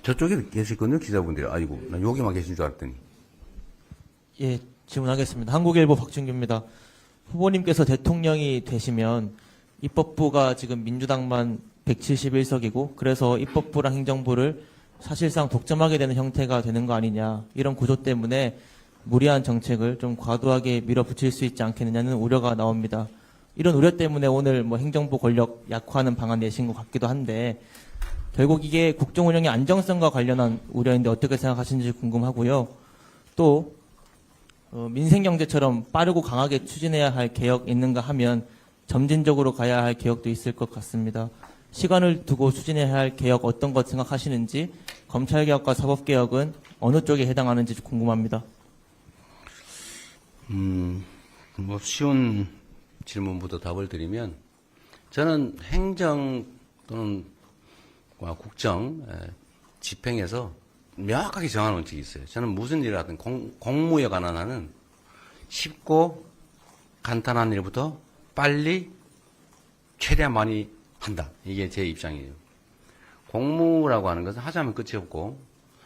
저쪽에 계시거든요, 기자분들이. 아이고, 난 여기만 계신 줄 알았더니. 예, 질문하겠습니다. 한국일보 박준규입니다. 후보님께서 대통령이 되시면 입법부가 지금 민주당만 171석이고 그래서 입법부랑 행정부를 사실상 독점하게 되는 형태가 되는 거 아니냐. 이런 구조 때문에 무리한 정책을 좀 과도하게 밀어붙일 수 있지 않겠느냐는 우려가 나옵니다. 이런 우려 때문에 오늘 뭐 행정부 권력 약화하는 방안 내신 것 같기도 한데 결국 이게 국정 운영의 안정성과 관련한 우려인데 어떻게 생각하시는지 궁금하고요. 또 민생경제처럼 빠르고 강하게 추진해야 할 개혁 있는가 하면 점진적으로 가야 할 개혁도 있을 것 같습니다. 시간을 두고 추진해야 할 개혁 어떤 것 생각하시는지, 검찰개혁과 사법개혁은 어느 쪽에 해당하는지 궁금합니다. 뭐 쉬운 질문부터 답을 드리면 저는 행정 또는 국정 집행에서 명확하게 정한 원칙이 있어요. 저는 무슨 일을 하든 공무에 관한 한은 쉽고 간단한 일부터 빨리 최대한 많이 한다. 이게 제 입장이에요. 공무라고 하는 것은 하자면 끝이 없고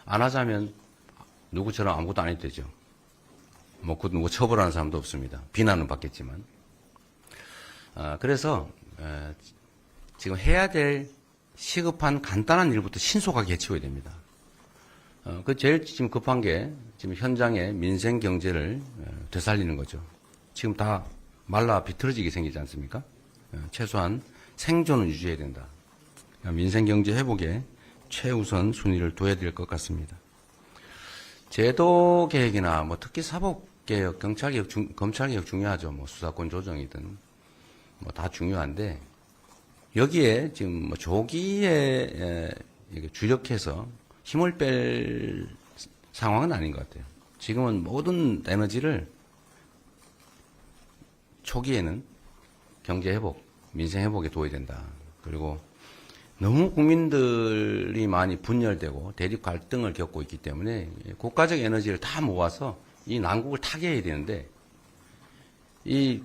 안 하자면 누구처럼 아무것도 안 해도 되죠. 뭐 누구 처벌하는 사람도 없습니다. 비난은 받겠지만. 그래서 지금 해야 될 시급한 간단한 일부터 신속하게 해치워야 됩니다. 그 제일 지금 급한 게 지금 현장의 민생 경제를 되살리는 거죠. 지금 다 말라 비틀어지게 생기지 않습니까? 최소한 생존을 유지해야 된다. 민생 경제 회복에 최우선 순위를 둬야 될 것 같습니다. 제도 개혁이나 뭐 특히 사법 개혁, 경찰 개혁, 검찰 개혁 중요하죠. 뭐 수사권 조정이든 뭐 다 중요한데 여기에 지금 뭐 조기에 주력해서 힘을 뺄 상황은 아닌 것 같아요. 지금은 모든 에너지를 초기에는 경제 회복, 민생 회복에 둬야 된다. 그리고 너무 국민들이 많이 분열되고 대립 갈등을 겪고 있기 때문에 국가적 에너지를 다 모아서 이 난국을 타개해야 되는데 이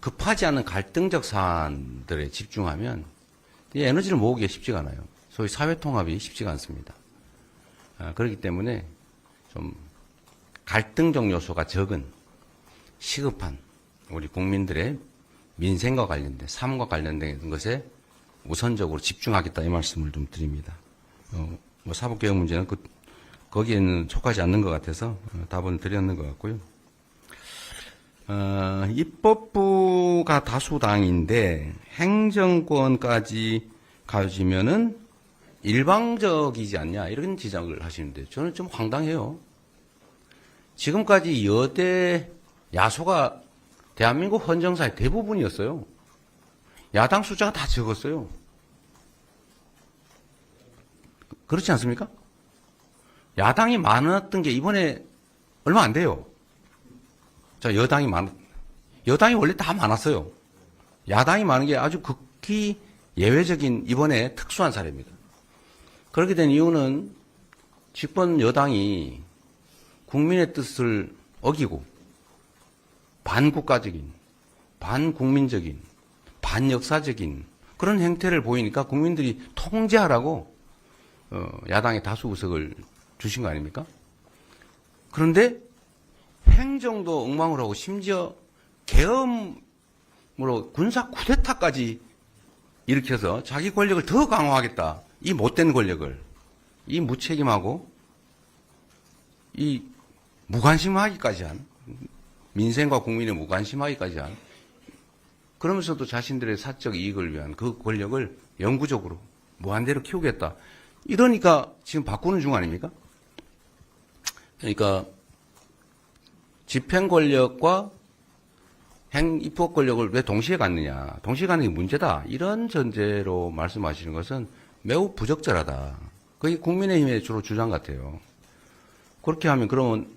급하지 않은 갈등적 사안들에 집중하면 이 에너지를 모으기가 쉽지가 않아요. 소위 사회 통합이 쉽지가 않습니다. 그렇기 때문에 좀 갈등적 요소가 적은 시급한 우리 국민들의 민생과 관련된 삶과 관련된 것에 우선적으로 집중하겠다 이 말씀을 좀 드립니다. 뭐 사법개혁 문제는 거기에는 속하지 않는 것 같아서 답은 드렸는 것 같고요. 입법부가 다수당인데 행정권까지 가지면은 일방적이지 않냐 이런 지적을 하시는데 저는 좀 황당해요. 지금까지 여대 야소가 대한민국 헌정사의 대부분이었어요. 야당 숫자가 다 적었어요. 그렇지 않습니까? 야당이 많았던 게 이번에 얼마 안 돼요. 자, 여당이 원래 다 많았어요. 야당이 많은 게 아주 극히 예외적인 이번에 특수한 사례입니다. 그렇게 된 이유는 집권 여당이 국민의 뜻을 어기고 반국가적인, 반국민적인, 반역사적인 그런 행태를 보이니까 국민들이 통제하라고 야당의 다수 의석을 주신 거 아닙니까? 그런데 행정도 엉망을 하고 심지어 계엄으로 군사 쿠데타까지 일으켜서 자기 권력을 더 강화하겠다. 이 못된 권력을, 이 무책임하고 이 무관심하기까지 한, 민생과 국민의 무관심하기까지 한, 그러면서도 자신들의 사적 이익을 위한 그 권력을 영구적으로 무한대로 키우겠다. 이러니까 지금 바꾸는 중 아닙니까? 그러니까 집행 권력과 입법 권력을 왜 동시에 갖느냐. 동시에 갖는 게 문제다. 이런 전제로 말씀하시는 것은 매우 부적절하다. 그게 국민의힘의 주로 주장 같아요. 그렇게 하면 그러면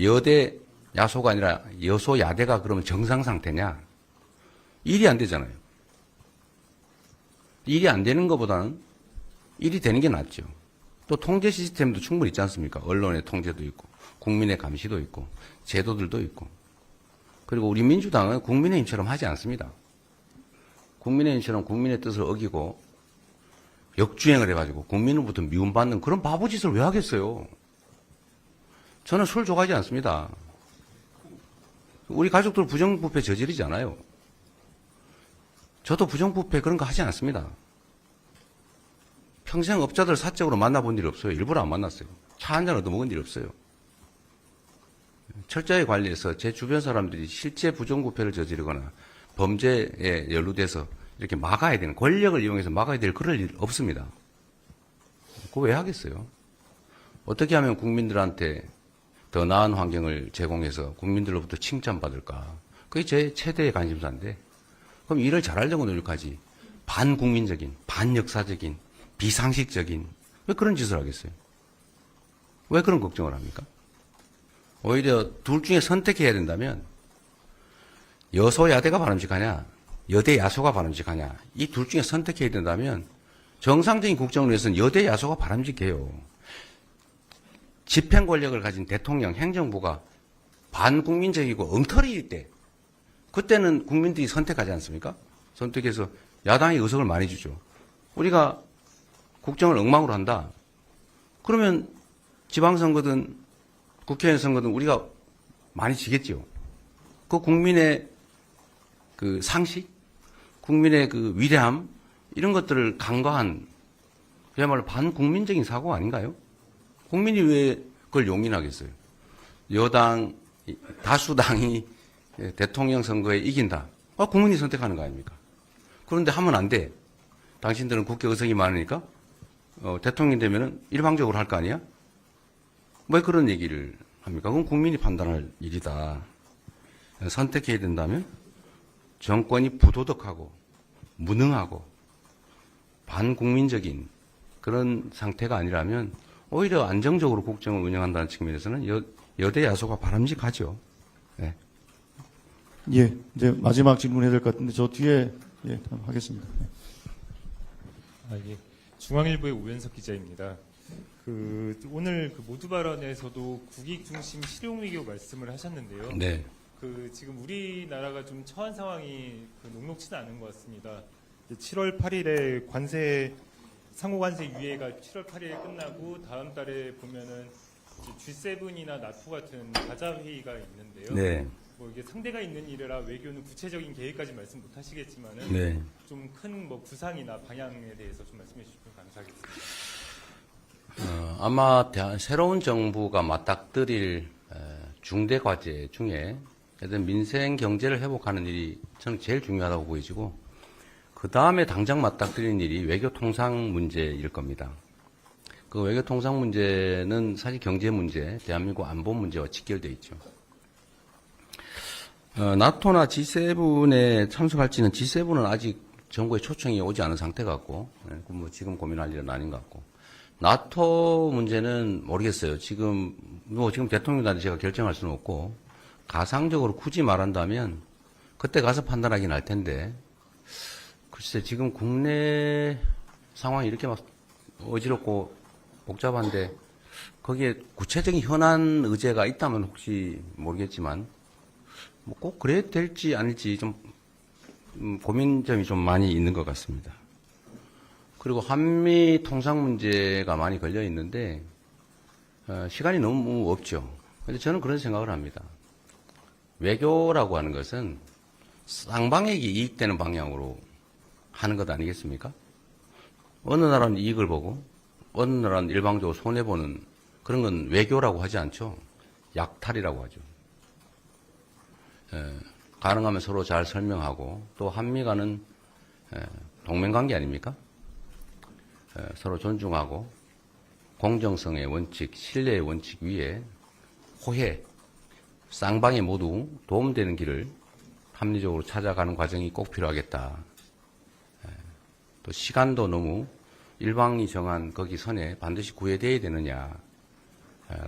여대 야소가 아니라 여소 야대가 그러면 정상 상태냐? 일이 안 되잖아요. 일이 안 되는 것보다는 일이 되는 게 낫죠. 또 통제 시스템도 충분히 있지 않습니까? 언론의 통제도 있고 국민의 감시도 있고 제도들도 있고. 그리고 우리 민주당은 국민의힘처럼 하지 않습니다. 국민의힘처럼 국민의 뜻을 어기고 역주행을 해가지고 국민으로부터 미움받는 그런 바보짓을 왜 하겠어요? 저는 술 좋아하지 않습니다. 우리 가족들 부정부패 저지르지 않아요. 저도 부정부패 그런 거 하지 않습니다. 평생 업자들 사적으로 만나본 일이 없어요. 일부러 안 만났어요. 차 한잔 얻어먹은 일이 없어요. 철저히 관리해서 제 주변 사람들이 실제 부정부패를 저지르거나 범죄에 연루돼서 이렇게 막아야 되는, 권력을 이용해서 막아야 될 그럴 일 없습니다. 그거 왜 하겠어요? 어떻게 하면 국민들한테 더 나은 환경을 제공해서 국민들로부터 칭찬받을까? 그게 제 최대의 관심사인데, 그럼 일을 잘하려고 노력하지. 반국민적인, 반역사적인, 비상식적인, 왜 그런 짓을 하겠어요? 왜 그런 걱정을 합니까? 오히려 둘 중에 선택해야 된다면, 여소야대가 바람직하냐, 여대야소가 바람직하냐, 이 둘 중에 선택해야 된다면, 정상적인 국정을 위해서는 여대야소가 바람직해요. 집행 권력을 가진 대통령, 행정부가 반국민적이고 엉터리일 때, 그때는 국민들이 선택하지 않습니까? 선택해서 야당이 의석을 많이 주죠. 우리가 국정을 엉망으로 한다. 그러면 지방선거든 국회의원 선거든 우리가 많이 지겠죠. 그 국민의 그 상식, 국민의 그 위대함, 이런 것들을 간과한 그야말로 반국민적인 사고 아닌가요? 국민이 왜 그걸 용인하겠어요? 여당, 다수당이 대통령 선거에 이긴다. 국민이 선택하는 거 아닙니까? 그런데 하면 안 돼. 당신들은 국회 의석이 많으니까 대통령이 되면은 일방적으로 할 거 아니야? 왜 그런 얘기를 합니까? 그건 국민이 판단할 일이다. 선택해야 된다면 정권이 부도덕하고 무능하고 반국민적인 그런 상태가 아니라면 오히려 안정적으로 국정을 운영한다는 측면에서는 여대 야소가 바람직하죠. 네. 예, 이제 마지막 질문해야 될 것 같은데 저 뒤에 예, 하겠습니다. 네. 예. 중앙일보의 오현석 기자입니다. 오늘 모두 발언에서도 국익 중심 실용 외교 말씀을 하셨는데요. 네. 지금 우리나라가 좀 처한 상황이 녹록치는 않은 것 같습니다. 7월 8일에 상호 관세 유예가 7월 8일에 끝나고 다음 달에 보면은 G7이나 나토 같은 다자 회의가 있는데요. 네. 이게 상대가 있는 일이라 외교는 구체적인 계획까지 말씀 못 하시겠지만은 네. 좀 큰 구상이나 방향에 대해서 좀 말씀해 주시면 감사하겠습니다. 아마 새로운 정부가 맞닥뜨릴 중대 과제 중에 민생 경제를 회복하는 일이 저는 제일 중요하다고 보이지고 그 다음에 당장 맞닥뜨리는 일이 외교 통상 문제일 겁니다. 그 외교 통상 문제는 사실 경제 문제, 대한민국 안보 문제와 직결되어 있죠. 나토나 G7에 참석할지는 G7은 아직 정부의 초청이 오지 않은 상태 같고, 지금 고민할 일은 아닌 것 같고, 나토 문제는 모르겠어요. 지금 대통령한테 제가 결정할 수는 없고, 가상적으로 굳이 말한다면, 그때 가서 판단하긴 할 텐데, 글쎄, 지금 국내 상황이 이렇게 막 어지럽고 복잡한데, 거기에 구체적인 현안 의제가 있다면 혹시 모르겠지만, 꼭 그래야 될지 아닐지 좀 고민점이 좀 많이 있는 것 같습니다. 그리고 한미 통상 문제가 많이 걸려 있는데 시간이 너무 없죠. 그런데 저는 그런 생각을 합니다. 외교라고 하는 것은 쌍방에게 이익되는 방향으로 하는 것 아니겠습니까? 어느 나라는 이익을 보고 어느 나라는 일방적으로 손해보는 그런 건 외교라고 하지 않죠. 약탈이라고 하죠. 가능하면 서로 잘 설명하고 또 한미 간은 동맹관계 아닙니까? 서로 존중하고 공정성의 원칙, 신뢰의 원칙 위에 호혜, 쌍방에 모두 도움되는 길을 합리적으로 찾아가는 과정이 꼭 필요하겠다. 또 시간도 너무 일방이 정한 거기 선에 반드시 구애되어야 되느냐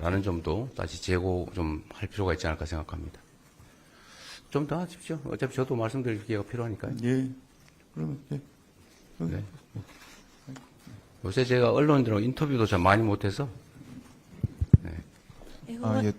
라는 점도 다시 재고 좀 할 필요가 있지 않을까 생각합니다. 좀 더 하십시오. 어차피 저도 말씀드릴 기회가 필요하니까요. 예. 그러면 예. 네. 요새 제가 언론들하고 인터뷰도 좀 많이 못해서. 아, 예.